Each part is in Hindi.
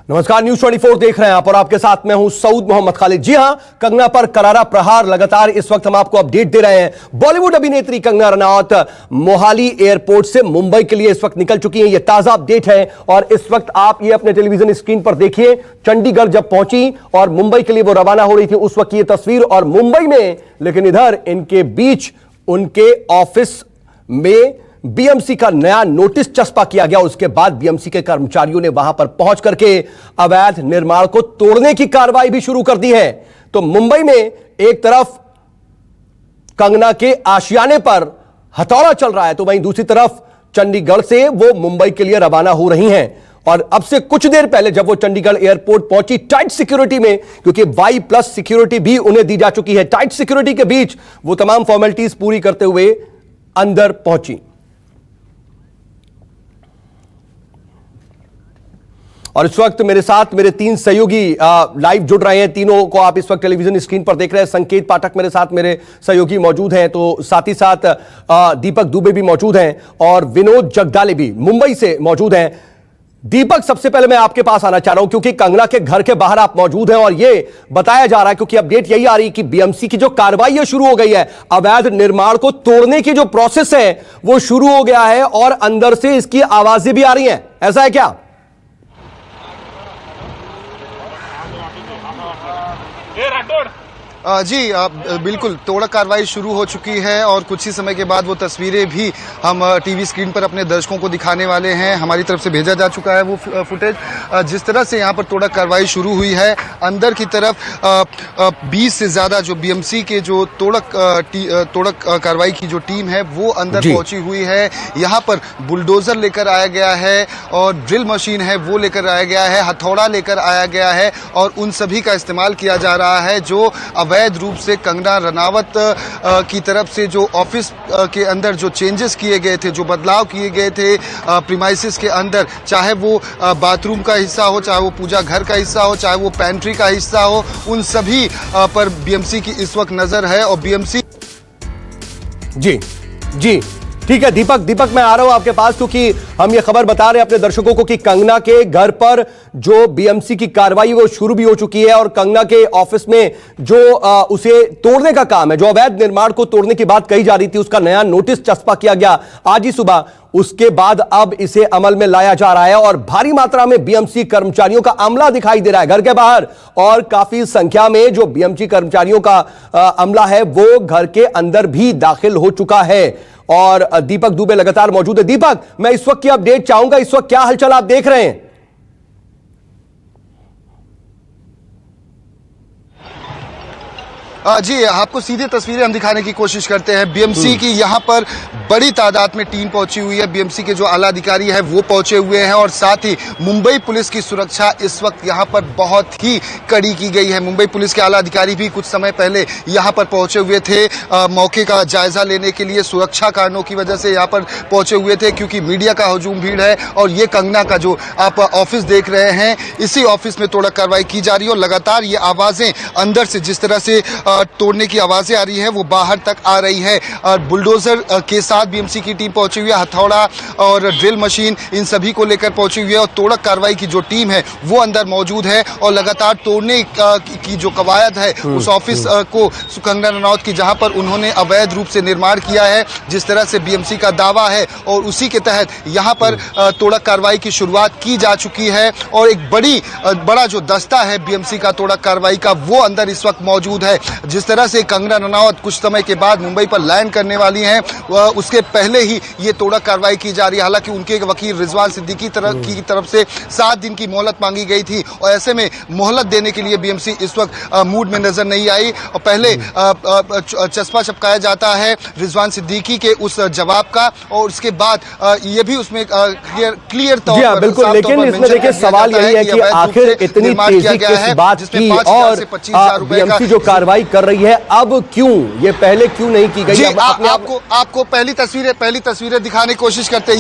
नमस्कार, न्यूज 24 देख रहे हैं आप और आपके साथ मैं हूं सऊद मोहम्मद खालिद। जी हां, कंगना पर करारा प्रहार लगातार इस वक्त हम आपको अपडेट दे रहे हैं। बॉलीवुड अभिनेत्री कंगना रनौत मोहाली एयरपोर्ट से मुंबई के लिए इस वक्त निकल चुकी हैं। यह ताजा अपडेट है और इस वक्त आप ये अपने टेलीविजन स्क्रीन पर देखिए। चंडीगढ़ जब पहुंची और मुंबई के लिए वो रवाना हो रही थी उस वक्त ये तस्वीर और मुंबई में, लेकिन इधर इनके बीच उनके ऑफिस में बीएमसी का नया नोटिस चस्पा किया गया। उसके बाद बीएमसी के कर्मचारियों ने वहां पर पहुंच करके अवैध निर्माण को तोड़ने की कार्रवाई भी शुरू कर दी है। तो मुंबई में एक तरफ कंगना के आशियाने पर हथौड़ा चल रहा है, तो वहीं दूसरी तरफ चंडीगढ़ से वो मुंबई के लिए रवाना हो रही हैं। और अब से कुछ देर पहले जब वो चंडीगढ़ एयरपोर्ट पहुंची टाइट सिक्योरिटी में, क्योंकि Y+ सिक्योरिटी भी उन्हें दी जा चुकी है, टाइट सिक्योरिटी के बीच वो तमाम फॉर्मेलिटीज पूरी करते हुए अंदर पहुंची। और इस वक्त मेरे साथ मेरे तीन सहयोगी लाइव जुड़ रहे हैं। तीनों को आप इस वक्त टेलीविजन स्क्रीन पर देख रहे हैं। संकेत पाठक मेरे साथ मेरे सहयोगी मौजूद हैं, तो साथ ही साथ दीपक दुबे भी मौजूद हैं और विनोद जगदाले भी मुंबई से मौजूद हैं। दीपक, सबसे पहले मैं आपके पास आना चाह रहा हूं क्योंकि कंगना के घर के बाहर आप मौजूद हैं और यह बताया जा रहा है, क्योंकि अपडेट यही आ रही है कि बीएमसी की जो कार्रवाई है शुरू हो गई है। अवैध निर्माण को तोड़ने की जो प्रोसेस है वो शुरू हो गया है और अंदर से इसकी आवाजें भी आ रही हैं। ऐसा है क्या? जी बिल्कुल, तोड़ा कार्रवाई शुरू हो चुकी है और कुछ ही समय के बाद वो तस्वीरें भी हम टीवी स्क्रीन पर अपने दर्शकों को दिखाने वाले हैं। हमारी तरफ से भेजा जा चुका है वो फुटेज। जिस तरह से यहाँ पर तोड़ा कार्रवाई शुरू हुई है, अंदर की तरफ 20 से ज़्यादा जो बीएमसी के जो तोड़ा कार्रवाई की जो टीम है वो अंदर पहुंची हुई है। यहाँ पर बुलडोजर लेकर आया गया है और ड्रिल मशीन है वो लेकर आया गया है, हथौड़ा लेकर आया गया है और उन सभी का इस्तेमाल किया जा रहा है जो अवैध रूप से कंगना रनावत की तरफ से जो ऑफिस के अंदर जो चेंजेस किए गए थे, जो बदलाव किए गए थे प्रीमाइसेस के अंदर, चाहे वो बाथरूम का हिस्सा हो, चाहे वो पूजा घर का हिस्सा हो, चाहे वो पैंट्री का हिस्सा हो, उन सभी पर बीएमसी की इस वक्त नजर है। और बीएमसी जी ठीक है दीपक, मैं आ रहा हूं आपके पास क्योंकि हम ये खबर बता रहे हैं अपने दर्शकों को कि कंगना के घर पर जो बीएमसी की कार्रवाई वो शुरू भी हो चुकी है और कंगना के ऑफिस में जो उसे तोड़ने का काम है, जो अवैध निर्माण को तोड़ने की बात कही जा रही थी, उसका नया नोटिस चस्पा किया गया आज ही सुबह। उसके बाद अब इसे अमल में लाया जा रहा है और भारी मात्रा में बीएमसी कर्मचारियों का अमला दिखाई दे रहा है घर के बाहर और काफी संख्या में जो बीएमसी कर्मचारियों का अमला है वो घर के अंदर भी दाखिल हो चुका है। और दीपक दुबे लगातार मौजूद है। दीपक, मैं इस वक्त की अपडेट चाहूंगा, इस वक्त क्या हलचल आप देख रहे हैं? जी, आपको सीधी तस्वीरें हम दिखाने की कोशिश करते हैं। बीएमसी की यहाँ पर बड़ी तादाद में टीम पहुंची हुई है। बीएमसी के जो आला अधिकारी है वो पहुंचे हुए हैं और साथ ही मुंबई पुलिस की सुरक्षा इस वक्त यहाँ पर बहुत ही कड़ी की गई है। मुंबई पुलिस के आला अधिकारी भी कुछ समय पहले यहाँ पर पहुंचे हुए थे, मौके का जायजा लेने के लिए। सुरक्षा कारणों की वजह से यहाँ पर पहुंचे हुए थे क्योंकि मीडिया का हजूम भीड़ है और ये कंगना का जो आप ऑफिस देख रहे हैं, इसी ऑफिस में तोड़ा कार्रवाई की जा रही है और लगातार ये आवाजें अंदर से, जिस तरह से तोड़ने की आवाजें आ रही हैं, वो बाहर तक आ रही है। और बुलडोजर के साथ बीएमसी की टीम पहुंची हुई है, हथौड़ा और ड्रिल मशीन इन सभी को लेकर पहुंची हुई है और तोड़ा कार्रवाई की जो टीम है वो अंदर मौजूद है और लगातार तोड़ने की जो कवायद है उस ऑफिस को कंगना रनौत की, जहां पर उन्होंने अवैध रूप से निर्माण किया है, जिस तरह से बीएमसी का दावा है, और उसी के तहत यहां पर तोड़ा कार्रवाई की शुरुआत की जा चुकी है। और एक बड़ा जो दस्ता है बीएमसी का तोड़ा कार्रवाई का वो अंदर इस वक्त मौजूद है। जिस तरह से कंगना रनावत कुछ समय के बाद मुंबई पर लैंड करने वाली हैं, उसके पहले ही ये तोड़ा कार्रवाई की जा रही है। हालांकि उनके वकील रिजवान सिद्दीकी की तरफ से 7 दिन की मोहलत मांगी गई थी और ऐसे में मोहलत देने के लिए बीएमसी इस वक्त मूड में नजर नहीं आई और पहले चस्पा चपकाया जाता है रिजवान सिद्दीकी के उस जवाब का और उसके बाद ये भी उसमें क्लियर तौर पर, बिल्कुल, लेकिन इसमें देखिए सवाल यही है कि आखिर इतनी तेजी किस बात की और बीएमसी जो कार्रवाई कर रही है अब क्यों, ये पहले क्यों नहीं की गई? आपको पहली तस्वीरें दिखाने की कोशिश करते हैं।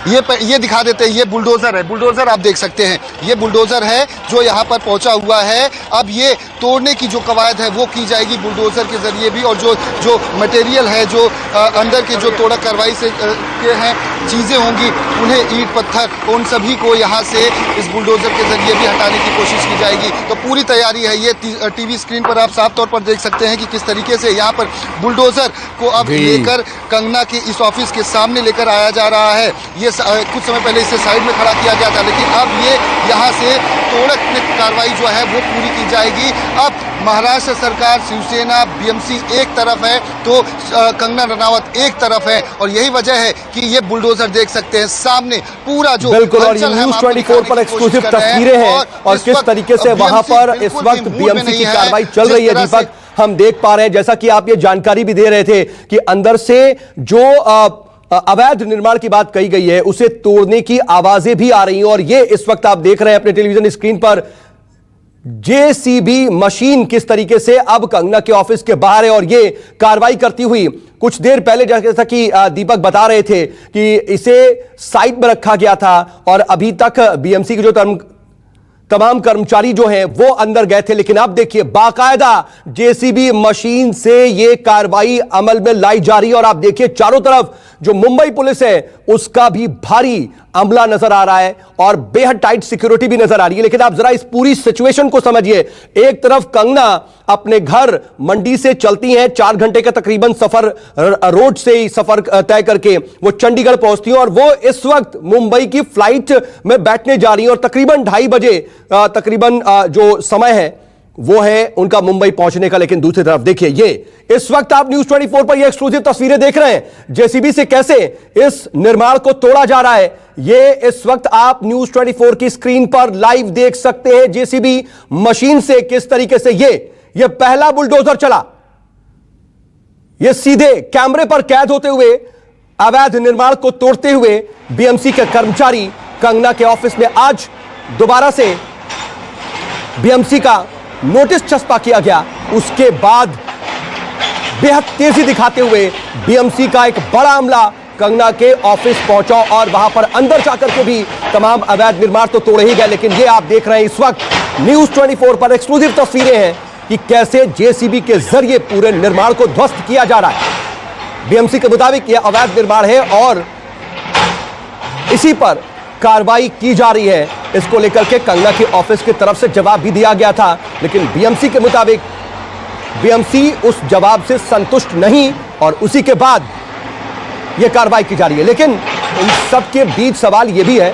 ये दिखा देते हैं। ये बुलडोजर आप देख सकते हैं, ये बुलडोजर है जो यहाँ पर पहुंचा हुआ है। अब ये तोड़ने की जो कवायद है वो की जाएगी बुलडोजर के जरिए भी और जो मटेरियल है, जो अंदर के जो तोड़ा कार्रवाई से के हैं चीज़ें होंगी उन्हें ईंट पत्थर उन सभी को यहाँ से इस बुलडोजर के जरिए भी हटाने की कोशिश की जाएगी। तो पूरी तैयारी है। ये टीवी स्क्रीन पर आप साफ तौर पर देख सकते हैं कि किस तरीके से यहाँ पर बुलडोजर को अब लेकर कंगना के इस ऑफिस के सामने लेकर आया जा रहा है। ये कुछ समय पहले इसे साइड में खड़ा किया गया था, लेकिन अब ये यहाँ से तोड़ने की कार्रवाई जो है वो पूरी की जाएगी। अब महाराष्ट्र सरकार, शिवसेना, बीएमसी एक तरफ है तो कंगना रनावत एक तरफ है, और यही वजह है कि ये बुलडोजर देख सकते हैं सामने पूरा जो बिल्कुल। और ये न्यूज़ 24 पर एक्सक्लूसिव तस्वीरें हैं और किस तरीके से वहां पर इस वक्त बीएमसी की कार्रवाई चल रही है। दीपक, हम देख पा रहे हैं, जैसा कि आप ये जानकारी भी दे रहे थे कि अंदर से जो अवैध निर्माण की बात कही गई है उसे तोड़ने की आवाजें भी आ रही हैं। और ये इस वक्त आप देख रहे हैं अपने टेलीविजन स्क्रीन पर जेसीबी मशीन किस तरीके से अब कंगना के ऑफिस के बाहर है और ये कार्रवाई करती हुई। कुछ देर पहले जैसा कि दीपक बता रहे थे कि इसे साइड में रखा गया था और अभी तक बीएमसी के जो तमाम कर्मचारी जो हैं वो अंदर गए थे, लेकिन अब देखिए बाकायदा जेसीबी मशीन से ये कार्रवाई अमल में लाई जा रही है। और आप देखिए चारों तरफ जो मुंबई पुलिस है उसका भी भारी अमला नजर आ रहा है और बेहद टाइट सिक्योरिटी भी नजर आ रही है। लेकिन आप जरा इस पूरी सिचुएशन को समझिए। एक तरफ कंगना अपने घर मंडी से चलती हैं, 4 घंटे का तकरीबन सफर रोड से ही सफर तय करके वो चंडीगढ़ पहुंचती हैं और वो इस वक्त मुंबई की फ्लाइट में बैठने जा रही हैं और तकरीबन 2:30 बजे तकरीबन जो समय है वो है उनका मुंबई पहुंचने का। लेकिन दूसरी तरफ देखिए, ये इस वक्त आप न्यूज़ 24 पर ये एक्सक्लूसिव तस्वीरें देख रहे हैं जेसीबी से कैसे इस निर्माण को तोड़ा जा रहा है। ये इस वक्त आप न्यूज़ 24 की स्क्रीन पर लाइव देख सकते हैं। जेसीबी मशीन से किस तरीके से ये पहला बुलडोजर चला, ये सीधे कैमरे पर कैद होते हुए अवैध निर्माण को तोड़ते हुए बीएमसी के कर्मचारी कंगना के ऑफिस में आज दोबारा से बीएमसी का नोटिस चस्पा किया गया। उसके बाद बेहद तेजी दिखाते हुए बीएमसी का एक बड़ा अमला कंगना के ऑफिस पहुंचा और वहां पर अंदर जाकर के भी तमाम अवैध निर्माण तो तोड़े ही गए। लेकिन ये आप देख रहे हैं इस वक्त न्यूज़ 24 पर एक्सक्लूसिव तस्वीरें हैं कि कैसे जेसीबी के जरिए पूरे निर्माण को ध्वस्त किया जा रहा है। बीएमसी के मुताबिक यह अवैध निर्माण है और इसी पर कार्रवाई की जा रही है। इसको लेकर के कंगना के ऑफिस की तरफ से जवाब भी दिया गया था, लेकिन बीएमसी के मुताबिक बीएमसी उस जवाब से संतुष्ट नहीं और उसी के बाद यह कार्रवाई की जा रही है। लेकिन इन सब के बीच सवाल यह भी है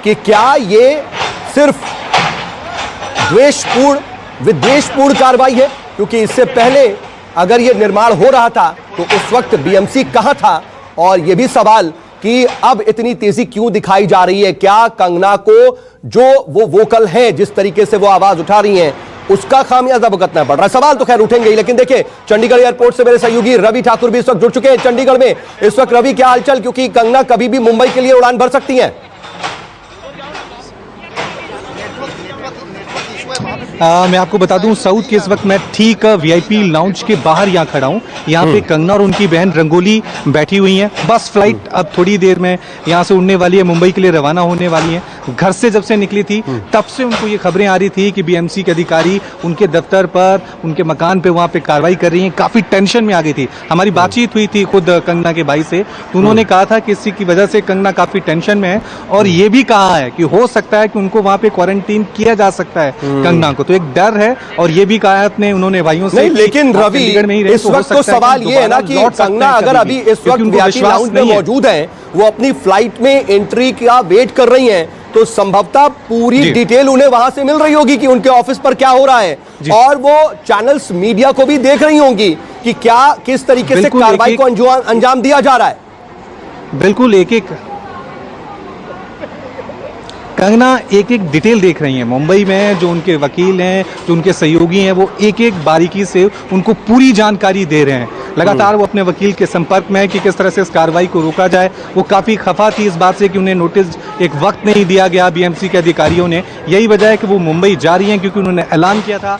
कि क्या यह सिर्फ द्वेषपूर्ण, विद्वेषपूर्ण कार्रवाई है? क्योंकि इससे पहले अगर यह निर्माण हो रहा था तो उस वक्त बीएमसी कहां था? और यह भी सवाल कि अब इतनी तेजी क्यों दिखाई जा रही है? क्या कंगना को जो वो वोकल है, जिस तरीके से वो आवाज उठा रही हैं, उसका खामियाजा भुगतना पड़ रहा है? सवाल तो खैर उठेंगे ही, लेकिन देखिए चंडीगढ़ एयरपोर्ट से मेरे सहयोगी रवि ठाकुर भी इस वक्त जुड़ चुके हैं चंडीगढ़ में। इस वक्त रवि, क्या हालचाल? क्योंकि कंगना कभी भी मुंबई के लिए उड़ान भर सकती हैं। मैं आपको बता दूं साउथ के इस वक्त मैं ठीक वीआईपी लाउंज के बाहर यहाँ खड़ा हूँ। यहाँ पे कंगना और उनकी बहन रंगोली बैठी हुई हैं। बस फ्लाइट अब थोड़ी देर में यहाँ से उड़ने वाली है, मुंबई के लिए रवाना होने वाली है। घर से जब से निकली थी तब से उनको ये खबरें आ रही थी कि बीएमसी के अधिकारी उनके दफ्तर पर, उनके मकान पे वहाँ पे कार्रवाई कर रही हैं। काफ़ी टेंशन में आ गई थी। हमारी बातचीत हुई थी खुद कंगना के भाई से, तो उन्होंने कहा था कि इसी की वजह से कंगना काफ़ी टेंशन में है और ये भी कहा है कि हो सकता है कि उनको वहाँ पे क्वारंटीन किया जा सकता है कंगना को। तो एक डर है और ये भी कहा है अपने उन्होंने भाइयों से। लेकिन रवि, इस वक्त तो सवाल ये है ना कि कंगना अगर अभी इस वक्त वीआईपी लाउंज में मौजूद है, वो अपनी फ्लाइट में एंट्री का वेट कर रही हैं, तो संभवतः पूरी डिटेल उन्हें वहां से मिल रही होगी कि उनके ऑफिस पर क्या हो रहा है और वो चैनल्स मीडिया को भी देख रही होंगी कि क्या किस तरीके से कार्रवाई को अंजाम दिया जा रहा है। बिल्कुल एक कंगना एक डिटेल देख रही हैं। मुंबई में जो उनके वकील हैं, जो उनके सहयोगी हैं, वो एक बारीकी से उनको पूरी जानकारी दे रहे हैं। लगातार वो अपने वकील के संपर्क में है कि किस तरह से इस कार्रवाई को रोका जाए। वो काफ़ी खफा थी इस बात से कि उन्हें नोटिस एक वक्त नहीं दिया गया बीएमसी के अधिकारियों ने। यही वजह है कि वो मुंबई जा रही हैं, क्योंकि उन्होंने ऐलान किया था